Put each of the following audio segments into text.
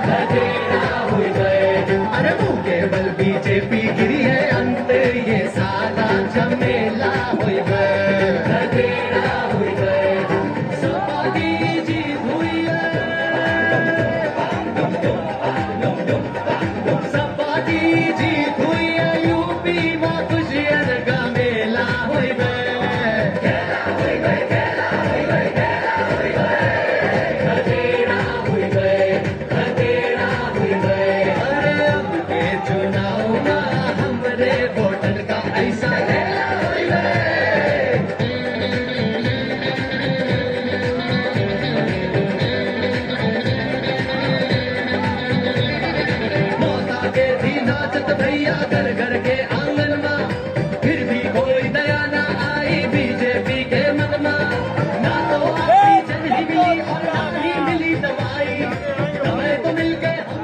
गधेड़ा हुई गए। अरे वो केवल बीजेपी गिरी है अंत ये सारा झमेला हुई गए। गधेड़ा हुई गए। सपा की जीत हुई है। सपा की जीत हुई है। यूपी में खुशियन का मेला हुई गए। गधेड़ा हुई गए। गधेड़ा हुई गए। गधेड़ा हुई गए। अरे अब के चुनाव में हमरे वोटर का ऐसा खेला हुई गए। मौसा के थी नाचत भैया घर घर के आंगन में, फिर भी कोई दया ना आई बीजेपी के मन में। ना तो ऑक्सीजन ही मिली और ना ही मिली दवाई। हमें तो मिल गए हम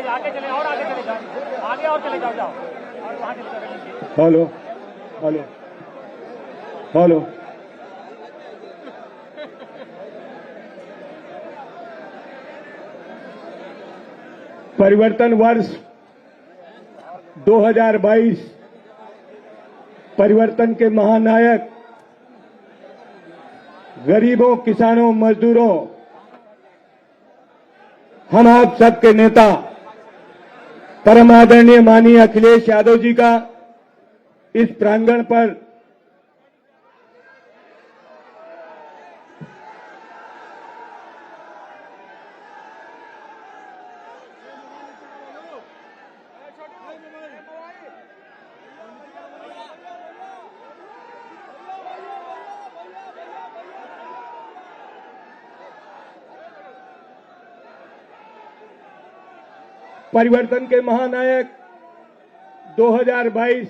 आगे चले और आगे चले जाओ, आगे और चले जाओ और वहां चले जाओ। Hello hello hello. परिवर्तन वर्ष 2022 परिवर्तन के महानायक गरीबों, किसानों, मजदूरों, हम आप सबके नेता परम आदरणीय माननीय अखिलेश यादव जी का इस प्रांगण पर परिवर्तन के महानायक 2022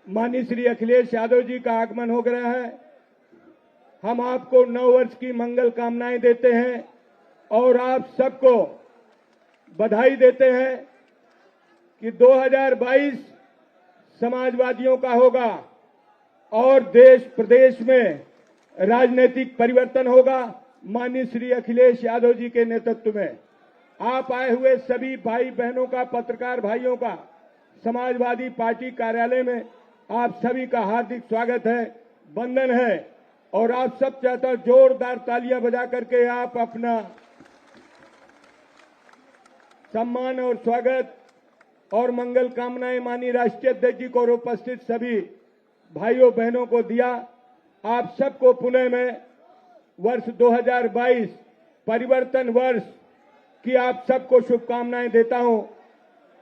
माननीय श्री अखिलेश यादव जी का आगमन हो गया है। हम आपको नव वर्ष की मंगल कामनाएं देते हैं और आप सबको बधाई देते हैं कि 2022 समाजवादियों का होगा और देश प्रदेश में राजनीतिक परिवर्तन होगा माननीय श्री अखिलेश यादव जी के नेतृत्व में। आप आए हुए सभी भाई बहनों का, पत्रकार भाइयों का समाजवादी पार्टी कार्यालय में आप सभी का हार्दिक स्वागत है, वंदन है। और आप सब चाहता जोरदार तालियां बजा करके आप अपना सम्मान और स्वागत और मंगल कामनाएं माननीय राष्ट्रीय अध्यक्ष जी को और उपस्थित सभी भाइयों बहनों को दिया। आप सबको पुणे में वर्ष 2022 परिवर्तन वर्ष की आप सबको शुभकामनाएं देता हूं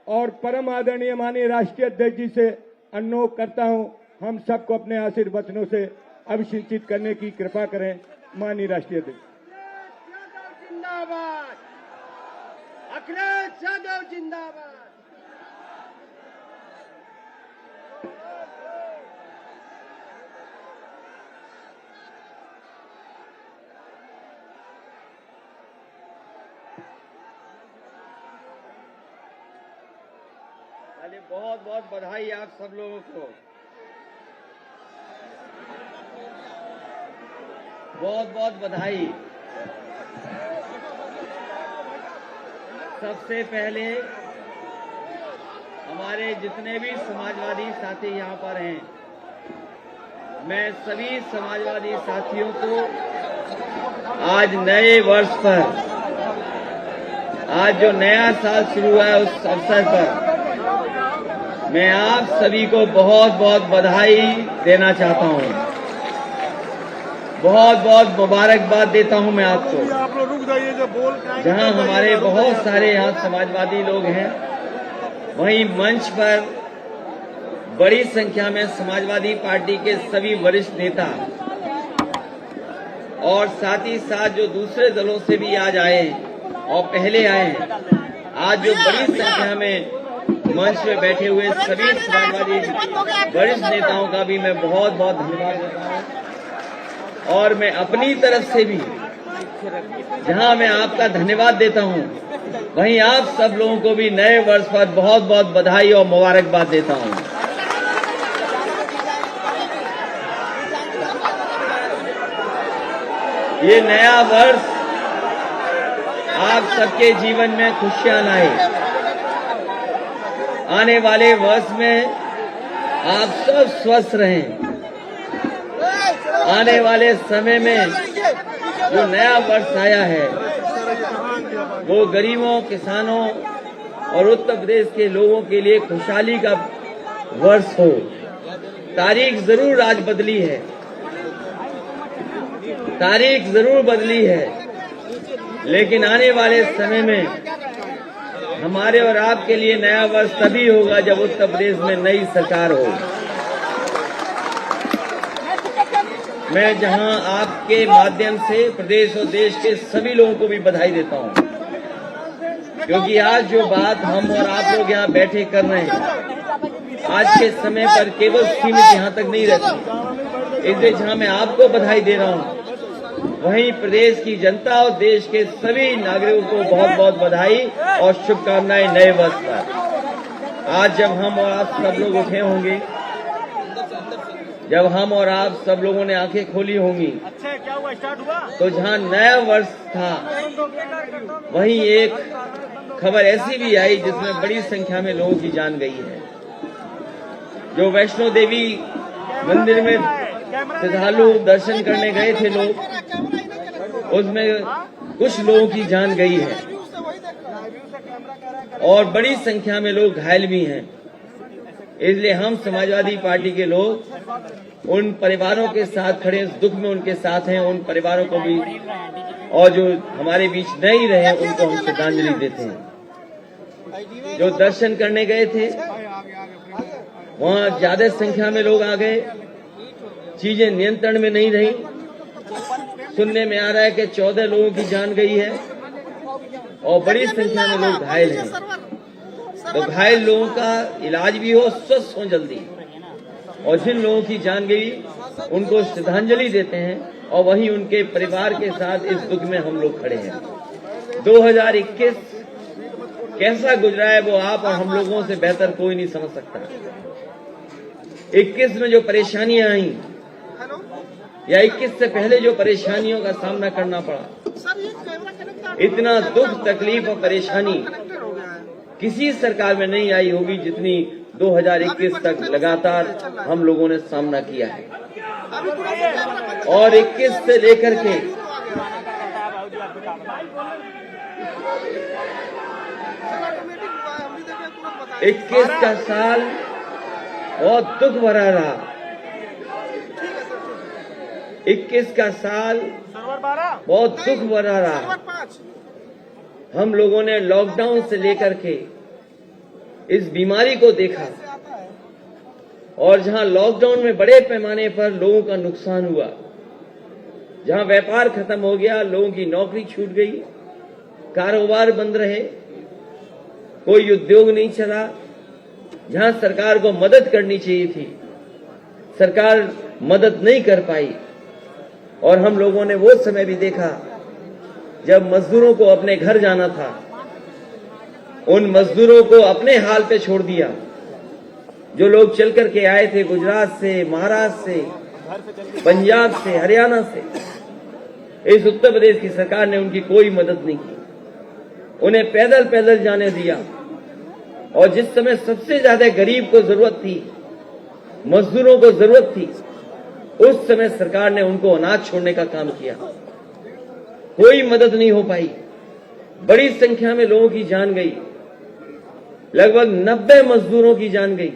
और परम आदरणीय माननीय राष्ट्रीय अध्यक्ष जी से अनुरोध करता हूं हम सबको अपने आशीर्वचनों से अभिषेचित करने की कृपा करें। माननीय राष्ट्रीय अध्यक्ष जिंदाबाद, अखिलेश यादव जिंदाबाद। बहुत बहुत बधाई आप सब लोगों को, बहुत बहुत बधाई। सबसे पहले हमारे जितने भी समाजवादी साथी यहाँ पर हैं, मैं सभी समाजवादी साथियों को आज नए वर्ष पर, आज जो नया साल शुरू हुआ है उस अवसर पर मैं आप सभी को बहुत बहुत बधाई देना चाहता हूं। बहुत बहुत मुबारकबाद देता हूं मैं आपको। जहां हमारे बहुत सारे यहाँ समाजवादी लोग हैं, वहीं मंच पर बड़ी संख्या में समाजवादी पार्टी के सभी वरिष्ठ नेता और साथ ही साथ जो दूसरे दलों से भी आज आए और पहले आए हैं, आज जो बड़ी संख्या में मंच पे बैठे हुए सभी समाजवादी वरिष्ठ नेताओं का भी मैं बहुत बहुत धन्यवाद देता हूं। और मैं अपनी तरफ से भी जहां मैं आपका धन्यवाद देता हूं, वहीं आप सब लोगों को भी नए वर्ष पर बहुत बहुत बधाई और मुबारकबाद देता हूं। ये नया वर्ष आप सबके जीवन में खुशियां लाए। आने वाले वर्ष में आप सब स्वस्थ रहें। आने वाले समय में जो नया वर्ष आया है वो गरीबों, किसानों और उत्तर प्रदेश के लोगों के लिए खुशहाली का वर्ष हो। तारीख जरूर आज बदली है, तारीख जरूर बदली है, लेकिन आने वाले समय में हमारे और आपके लिए नया वर्ष तभी होगा जब उत्तर प्रदेश में नई सरकार हो। मैं जहां आपके माध्यम से प्रदेश और देश के सभी लोगों को भी बधाई देता हूं, क्योंकि आज जो बात हम और आप लोग यहां बैठे कर रहे हैं, आज के समय पर केवल सीमित यहां तक नहीं रहती। इसलिए जहां मैं आपको बधाई दे रहा हूं, वहीं प्रदेश की जनता और देश के सभी नागरिकों को बहुत बहुत बधाई और शुभकामनाएं नए वर्ष पर। आज जब हम और आप सब लोग उठे होंगे, जब हम और आप सब लोगों ने आंखें खोली होंगी, तो जहां नया वर्ष था वहीं एक खबर ऐसी भी आई जिसमें बड़ी संख्या में लोगों की जान गई है। जो वैष्णो देवी मंदिर में श्रद्धालु दर्शन करने गए थे लोग, उसमें कुछ लोगों की जान गई है और बड़ी संख्या में लोग घायल भी हैं। इसलिए हम समाजवादी पार्टी के लोग उन परिवारों के साथ खड़े, इस दुख में उनके साथ हैं। उन परिवारों को भी और जो हमारे बीच नहीं रहे उनको हम श्रद्धांजलि देते हैं। जो दर्शन करने गए थे वहां ज्यादा संख्या में लोग आ गए, चीजें नियंत्रण में नहीं रही। सुनने में आ रहा है कि 14 लोगों की जान गई है और बड़ी संख्या में लोग घायल हैं। तो घायल लोगों का इलाज भी हो, स्वस्थ हो जल्दी, और जिन लोगों की जान गई उनको श्रद्धांजलि देते हैं और वहीं उनके परिवार के साथ इस दुख में हम लोग खड़े हैं। 2021 कैसा गुजरा है वो आप और हम लोगों से बेहतर कोई नहीं समझ सकता। 21 में जो परेशानियां आई या 21 से पहले जो परेशानियों का सामना करना पड़ा, इतना दुख, तकलीफ और परेशानी किसी सरकार में नहीं आई होगी जितनी 2021 तक लगातार हम लोगों ने सामना किया है। और 21 से लेकर के 21 का साल बहुत दुख भरा रहा। 21 का साल बहुत दुख भरा रहा। हम लोगों ने लॉकडाउन से लेकर के इस बीमारी को देखा और जहां लॉकडाउन में बड़े पैमाने पर लोगों का नुकसान हुआ, जहां व्यापार खत्म हो गया, लोगों की नौकरी छूट गई, कारोबार बंद रहे, कोई उद्योग नहीं चला, जहां सरकार को मदद करनी चाहिए थी, सरकार मदद नहीं कर पाई। और हम लोगों ने वो समय भी देखा जब मजदूरों को अपने घर जाना था, उन मजदूरों को अपने हाल पे छोड़ दिया। जो लोग चल करके आए थे गुजरात से, महाराष्ट्र से, पंजाब से, हरियाणा से, इस उत्तर प्रदेश की सरकार ने उनकी कोई मदद नहीं की, उन्हें पैदल पैदल जाने दिया। और जिस समय सबसे ज्यादा गरीब को जरूरत थी, मजदूरों को जरूरत थी, उस समय सरकार ने उनको अनाज छोड़ने का काम किया। कोई मदद नहीं हो पाई, बड़ी संख्या में लोगों की जान गई, लगभग 90 मजदूरों की जान गई।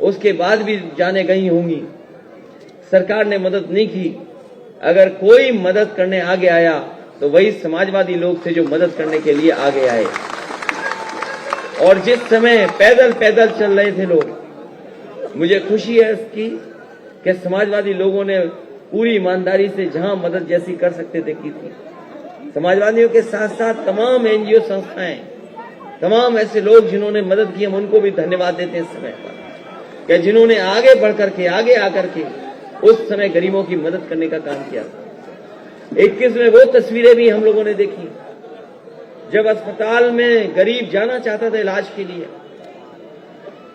उसके बाद भी जाने गई होंगी, सरकार ने मदद नहीं की। अगर कोई मदद करने आगे आया तो वही समाजवादी लोग थे जो मदद करने के लिए आगे आए। और जिस समय पैदल पैदल चल रहे थे लोग, मुझे खुशी है इसकी कि समाजवादी लोगों ने पूरी ईमानदारी से जहां मदद जैसी कर सकते थे की थी। समाजवादियों के साथ साथ तमाम एनजीओ संस्थाएं, तमाम ऐसे लोग जिन्होंने मदद की, हम उनको भी धन्यवाद देते हैं इस समय पर, कि जिन्होंने आगे बढ़ करके, आगे आकर के उस समय गरीबों की मदद करने का काम किया। 21 में वो तस्वीरें भी हम लोगों ने देखी जब अस्पताल में गरीब जाना चाहता था इलाज के लिए,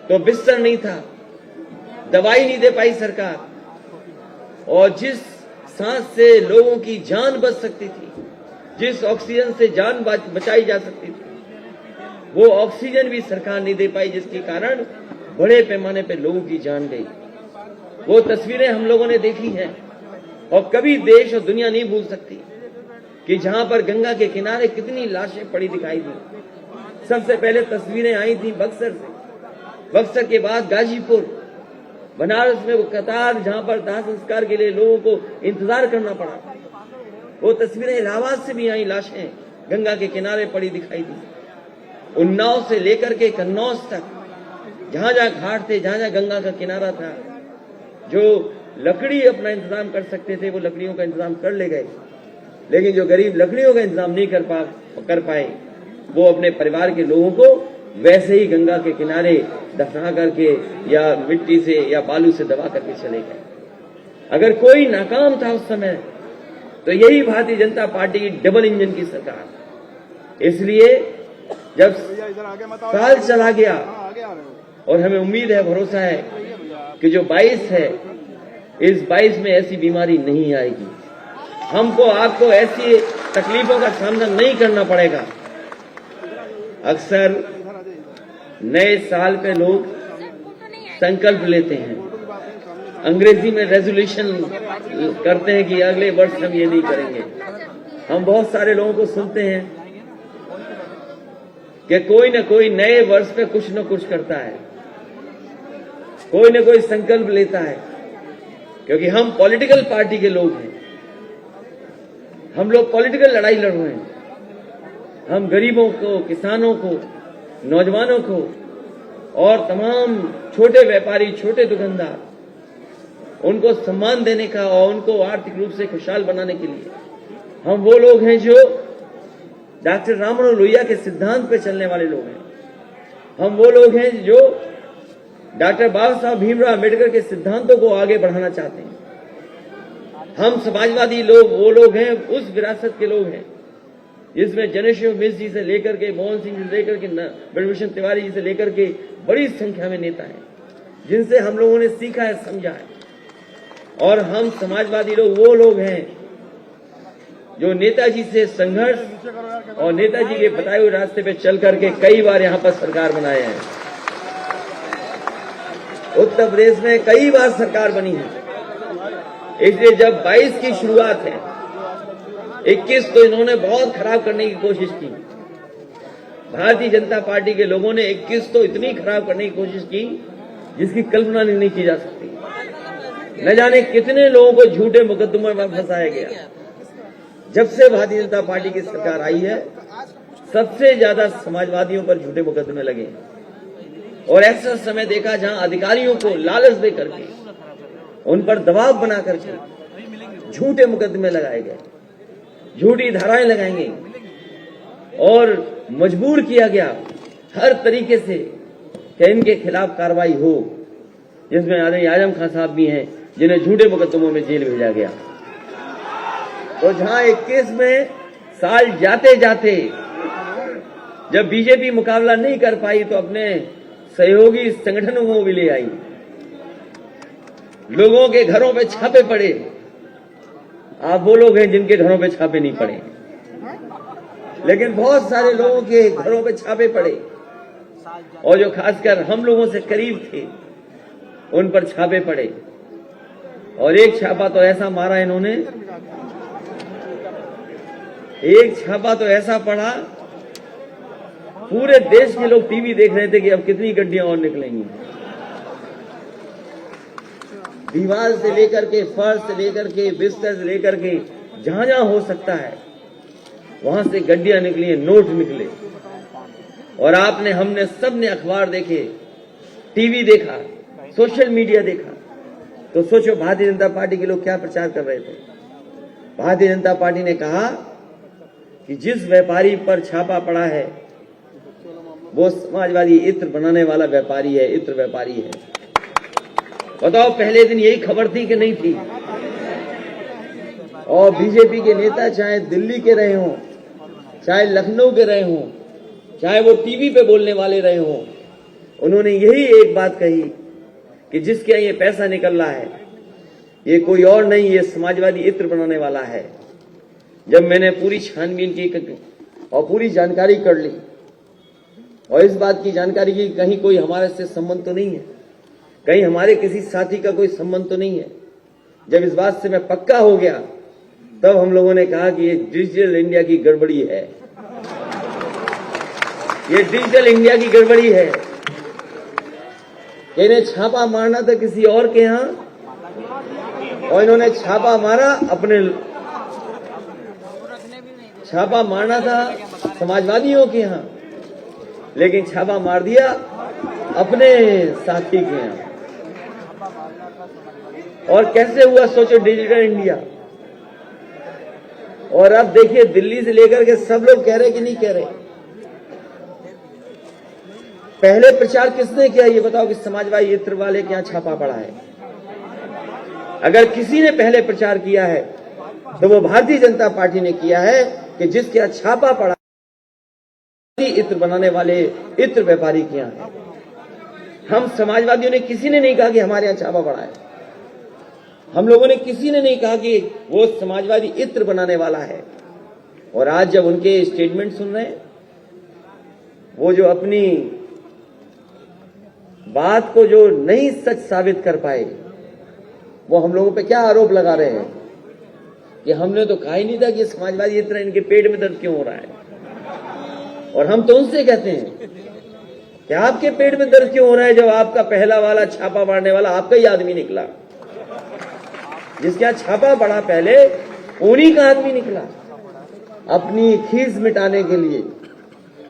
तो बिस्तर नहीं था, दवाई नहीं दे पाई सरकार, और जिस सांस से लोगों की जान बच सकती थी, जिस ऑक्सीजन से जान बचाई जा सकती थी, वो ऑक्सीजन भी सरकार नहीं दे पाई, जिसके कारण बड़े पैमाने पे लोगों की जान गई। वो तस्वीरें हम लोगों ने देखी हैं और कभी देश और दुनिया नहीं भूल सकती कि जहां पर गंगा के किनारे कितनी लाशें पड़ी दिखाई दी। सबसे पहले तस्वीरें आई थी बक्सर से, बक्सर के बाद गाजीपुर, बनारस में वो कतार जहां पर दाह संस्कार के लिए लोगों को इंतजार करना पड़ा। वो तस्वीरें इलाहाबाद से भी आई, लाशें गंगा के किनारे पड़ी दिखाई दी। उन्नाव से लेकर के कन्नौज तक जहां जहां घाट थे, जहां जहां गंगा का किनारा था, जो लकड़ी अपना इंतजाम कर सकते थे वो लकड़ियों का इंतजाम कर ले गए, लेकिन जो गरीब लकड़ियों का इंतजाम नहीं कर पाए वो अपने परिवार के लोगों को वैसे ही गंगा के किनारे दफना करके या मिट्टी से या बालू से दबा करके चले गए। अगर कोई नाकाम था उस समय तो यही भारतीय जनता पार्टी की डबल इंजन की सरकार। इसलिए जब साल चला गया और हमें उम्मीद है, भरोसा है कि जो 22 है, इस 22 में ऐसी बीमारी नहीं आएगी, हमको आपको ऐसी तकलीफों का सामना नहीं करना पड़ेगा। अक्सर नए साल पे लोग संकल्प लेते हैं, अंग्रेजी में रेजोल्यूशन करते हैं कि अगले वर्ष हम ये नहीं करेंगे। हम बहुत सारे लोगों को सुनते हैं कि कोई न कोई नए वर्ष पे कुछ न कुछ करता है, कोई न कोई संकल्प लेता है, क्योंकि हम पॉलिटिकल पार्टी के लोग हैं, हम लोग पॉलिटिकल लड़ाई लड़ रहे हैं। हम गरीबों को, किसानों को, नौजवानों को और तमाम छोटे व्यापारी, छोटे दुकानदार, उनको सम्मान देने का और उनको आर्थिक रूप से खुशहाल बनाने के लिए हम वो लोग हैं जो डॉक्टर राममनोहर लोहिया के सिद्धांत पे चलने वाले लोग हैं। हम वो लोग हैं जो डॉक्टर बाबा साहब भीमराव अम्बेडकर के सिद्धांतों को आगे बढ़ाना चाहते हैं। हम समाजवादी लोग वो लोग हैं, उस विरासत के लोग हैं जिसमें जनेश्वर मिश्र जी से लेकर के, मोहन सिंह जी से लेकर के, ब्रजभूषण तिवारी जी से लेकर के बड़ी संख्या में नेता हैं जिनसे हम लोगों ने सीखा है, समझा है। और हम समाजवादी लोग वो लोग हैं जो नेताजी से संघर्ष और नेताजी के बताए हुए रास्ते पे चल करके कई बार यहाँ पर सरकार बनाए हैं। उत्तर प्रदेश में कई बार सरकार बनी है। इसलिए जब 22 की शुरुआत है, 21 तो इन्होंने बहुत खराब करने की कोशिश की। भारतीय जनता पार्टी के लोगों ने 21 तो इतनी खराब करने की कोशिश की जिसकी कल्पना नहीं की जा सकती। न जाने कितने लोगों को झूठे मुकदमों में फंसाया गया। जब से भारतीय जनता पार्टी की सरकार आई है, सबसे ज्यादा समाजवादियों पर झूठे मुकदमे लगे और ऐसा समय देखा जहां अधिकारियों को लालच दे करके, उन पर दबाव बना करके झूठे मुकदमे लगाए गए, झूठी धाराएं लगाई गई और मजबूर किया गया हर तरीके से कि इनके खिलाफ कार्रवाई हो, जिसमें आजम खान साहब भी हैं जिन्हें झूठे मुकदमों में जेल भेजा गया। तो जहां 21 में साल जाते जाते जब बीजेपी मुकाबला नहीं कर पाई तो अपने सहयोगी संगठनों को भी ले आई, लोगों के घरों पे छापे पड़े। आप वो लोग हैं जिनके घरों पे छापे नहीं पड़े, लेकिन बहुत सारे लोगों के घरों पे छापे पड़े और जो खासकर हम लोगों से करीब थे उन पर छापे पड़े। और एक छापा तो ऐसा मारा इन्होंने, एक छापा तो ऐसा पड़ा, पूरे देश के लोग टीवी देख रहे थे कि अब कितनी गड्डियां और निकलेंगी। दीवार से लेकर के, फर्श से लेकर के, बिस्तर से लेकर के, जहां जहां हो सकता है वहां से गड्डियां निकली, नोट निकले। और आपने, हमने, सबने अखबार देखे, टीवी देखा, सोशल मीडिया देखा तो सोचो भारतीय जनता पार्टी के लोग क्या प्रचार कर रहे थे। भारतीय जनता पार्टी ने कहा कि जिस व्यापारी पर छापा पड़ा है वो समाजवादी इत्र बनाने वाला व्यापारी है, इत्र व्यापारी है। बताओ पहले दिन यही खबर थी कि नहीं थी? और बीजेपी के नेता चाहे दिल्ली के रहे हों, चाहे लखनऊ के रहे हों, चाहे वो टीवी पे बोलने वाले रहे हों, उन्होंने यही एक बात कही कि जिसके यहाँ ये पैसा निकल रहा है ये कोई और नहीं, ये समाजवादी इत्र बनाने वाला है। जब मैंने पूरी छानबीन की और पूरी जानकारी कर ली और इस बात की जानकारी की कहीं कोई हमारे से संबंध तो नहीं है, कहीं हमारे किसी साथी का कोई संबंध तो नहीं है, जब इस बात से मैं पक्का हो गया तब हम लोगों ने कहा कि ये डिजिटल इंडिया की गड़बड़ी है, ये डिजिटल इंडिया की गड़बड़ी है। इन्हें छापा मारना था किसी और के यहां और इन्होंने छापा मारा अपने, छापा मारना था समाजवादियों के यहां लेकिन छापा मार दिया अपने साथी के यहां। और कैसे हुआ सोचो डिजिटल इंडिया। और अब देखिए दिल्ली से लेकर के सब लोग कह रहे कि नहीं कह रहे। पहले प्रचार किसने किया ये बताओ कि समाजवादी इत्र वाले के यहां छापा पड़ा है। अगर किसी ने पहले प्रचार किया है तो वो भारतीय जनता पार्टी ने किया है कि जिसके यहां छापा पड़ा इत्र बनाने वाले इत्र व्यापारी के यहां है। हम समाजवादियों ने किसी ने नहीं कहा कि हमारे यहां छापा पड़ा है। हम लोगों ने किसी ने नहीं कहा कि वो समाजवादी इत्र बनाने वाला है। और आज जब उनके स्टेटमेंट सुन रहे हैं, वो जो अपनी बात को जो नहीं सच साबित कर पाए, वो हम लोगों पे क्या आरोप लगा रहे हैं कि हमने तो कहा ही नहीं था कि समाजवादी इत्र इनके पेट में दर्द क्यों हो रहा है। और हम तो उनसे कहते हैं कि आपके पेट में दर्द क्यों हो रहा है जब आपका पहला वाला छापा मारने वाला आपका ही आदमी निकला। जिसके यहां छापा पड़ा पहले उन्हीं का आदमी निकला। अपनी खीस मिटाने के लिए,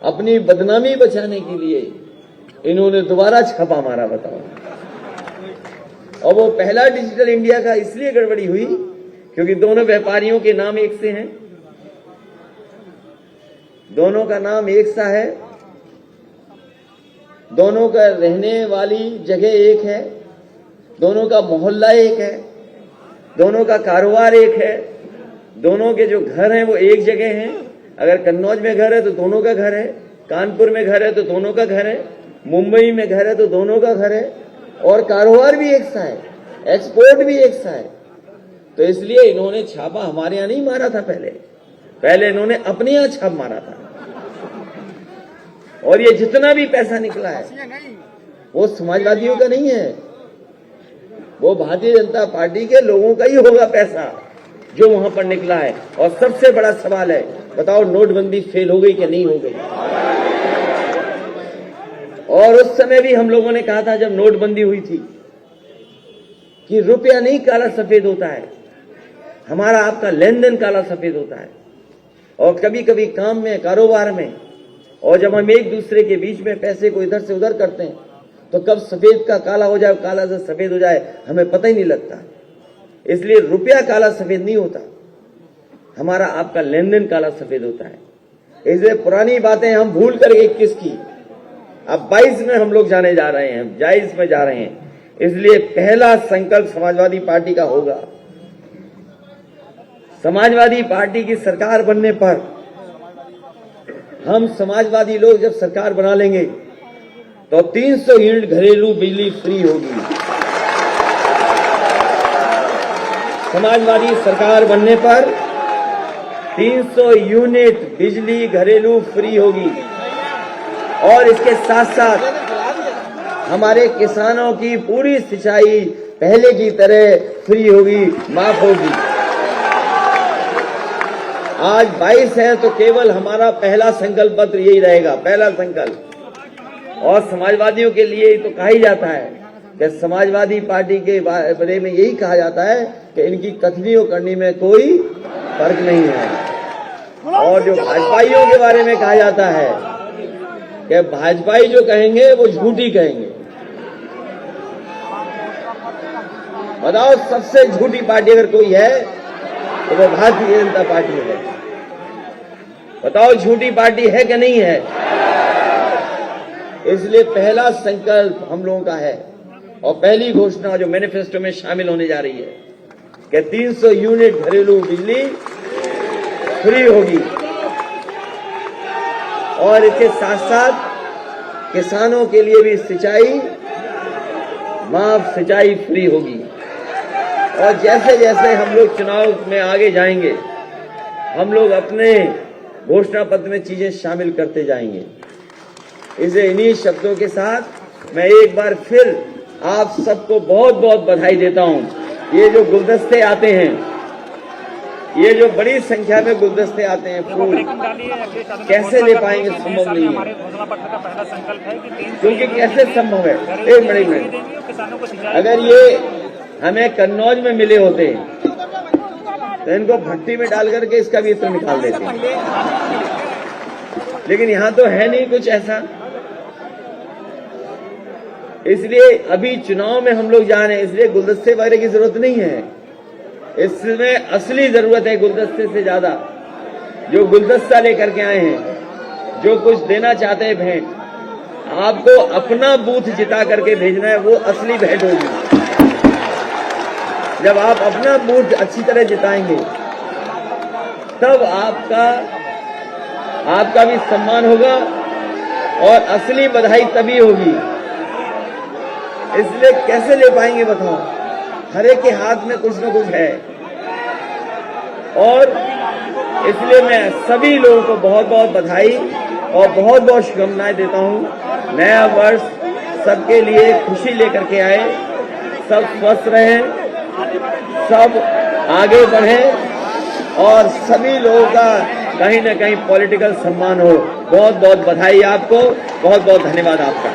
अपनी बदनामी बचाने के लिए इन्होंने दोबारा छापा मारा। बताओ। और वो पहला डिजिटल इंडिया का इसलिए गड़बड़ी हुई क्योंकि दोनों व्यापारियों के नाम एक से हैं, दोनों का नाम एक सा है, दोनों का रहने वाली जगह एक है, दोनों का मोहल्ला एक है, दोनों का कारोबार एक है, दोनों के जो घर हैं वो एक जगह हैं। अगर कन्नौज में घर है तो दोनों का घर है, कानपुर में घर है तो दोनों का घर है, मुंबई में घर है तो दोनों का घर है, और कारोबार भी एक सा है, एक्सपोर्ट भी एक सा है। तो इसलिए इन्होंने छापा हमारे यहां नहीं मारा था। पहले इन्होंने अपने यहां छाप मारा था। और ये जितना भी पैसा निकला है वो समाजवादियों का नहीं है, वो भारतीय जनता पार्टी के लोगों का ही होगा पैसा जो वहां पर निकला है। और सबसे बड़ा सवाल है, बताओ नोटबंदी फेल हो गई कि नहीं हो गई। और उस समय भी हम लोगों ने कहा था जब नोटबंदी हुई थी कि रुपया नहीं काला सफेद होता है, हमारा आपका लेन देन काला सफेद होता है। और कभी कभी काम में, कारोबार में, और जब हम एक दूसरे के बीच में पैसे को इधर से उधर करते हैं तो कब सफेद का काला हो जाए, काला से सफेद हो जाए, हमें पता ही नहीं लगता। इसलिए रुपया काला सफेद नहीं होता, हमारा आपका लेन देन काला सफेद होता है। इसलिए पुरानी बातें हम भूल कर 21 की अब 22 में हम लोग जाने जा रहे हैं, 22 में जा रहे हैं। इसलिए पहला संकल्प समाजवादी पार्टी का होगा, समाजवादी पार्टी की सरकार बनने पर हम समाजवादी लोग जब सरकार बना लेंगे तो 300 यूनिट घरेलू बिजली फ्री होगी। समाजवादी सरकार बनने पर 300 यूनिट बिजली घरेलू फ्री होगी। और इसके साथ साथ हमारे किसानों की पूरी सिंचाई पहले की तरह फ्री होगी, माफ होगी। आज 22 है तो केवल हमारा पहला संकल्प पत्र यही रहेगा, पहला संकल्प। और समाजवादियों के लिए तो कहा ही जाता है कि समाजवादी पार्टी के बारे में यही कहा जाता है कि इनकी कथनी और करनी में कोई फर्क नहीं है। और जो भाजपाइयों के बारे में कहा जाता है कि भाजपाई जो कहेंगे वो झूठी कहेंगे। बताओ, सबसे झूठी पार्टी अगर कोई है तो वो भारतीय जनता पार्टी है। बताओ, झूठी पार्टी है कि नहीं है? इसलिए पहला संकल्प हम लोगों का है और पहली घोषणा जो मैनिफेस्टो में शामिल होने जा रही है कि 300 यूनिट घरेलू बिजली फ्री होगी और इसके साथ साथ किसानों के लिए भी सिंचाई माफ सिंचाई फ्री होगी। और जैसे जैसे हम लोग चुनाव में आगे जाएंगे, हम लोग अपने घोषणा पत्र में चीजें शामिल करते जाएंगे। इसे इन्हीं शब्दों के साथ मैं एक बार फिर आप सबको बहुत बहुत बधाई देता हूं। ये जो गुलदस्ते आते हैं, ये जो बड़ी संख्या में गुलदस्ते आते हैं, फूल कैसे ले पाएंगे? संभव नहीं है। क्योंकि कैसे संभव है? एक मिनट, अगर ये हमें कन्नौज में मिले होते तो इनको भट्टी में डाल करके इसका भी इत्र निकाल देते, लेकिन यहां तो है नहीं कुछ ऐसा। इसलिए अभी चुनाव में हम लोग जा रहे हैं, इसलिए गुलदस्ते वगैरह की जरूरत नहीं है। इसमें असली जरूरत है गुलदस्ते से ज्यादा जो गुलदस्ता लेकर के आए हैं, जो कुछ देना चाहते हैं भेंट, आपको अपना बूथ जिता करके भेजना है, वो असली भेंट होगी। जब आप अपना बूथ अच्छी तरह जिताएंगे तब आपका भी सम्मान होगा और असली बधाई तभी होगी। इसलिए कैसे ले पाएंगे बताओ? हर एक के हाथ में कुछ न कुछ है। और इसलिए मैं सभी लोगों को बहुत बहुत बधाई और बहुत बहुत शुभकामनाएं देता हूं। नया वर्ष सबके लिए खुशी लेकर के आए, सब स्वस्थ रहें, सब आगे बढ़ें और सभी लोगों का कहीं न कहीं पॉलिटिकल सम्मान हो। बहुत बहुत बधाई आपको, बहुत बहुत धन्यवाद आपका।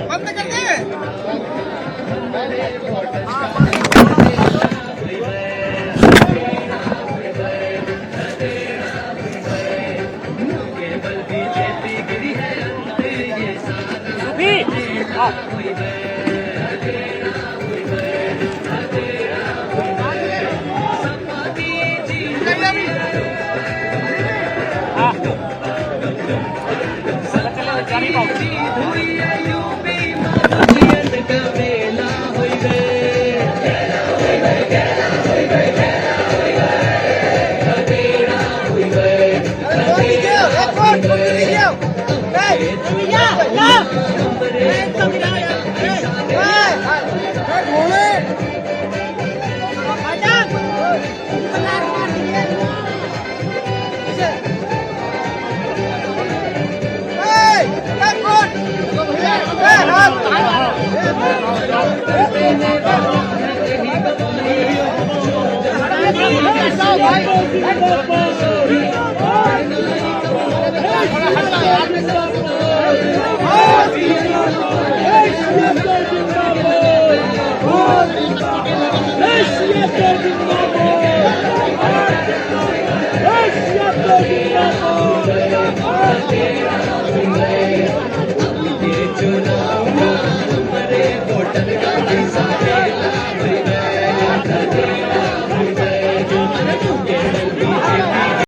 बंद कर दे। Hey!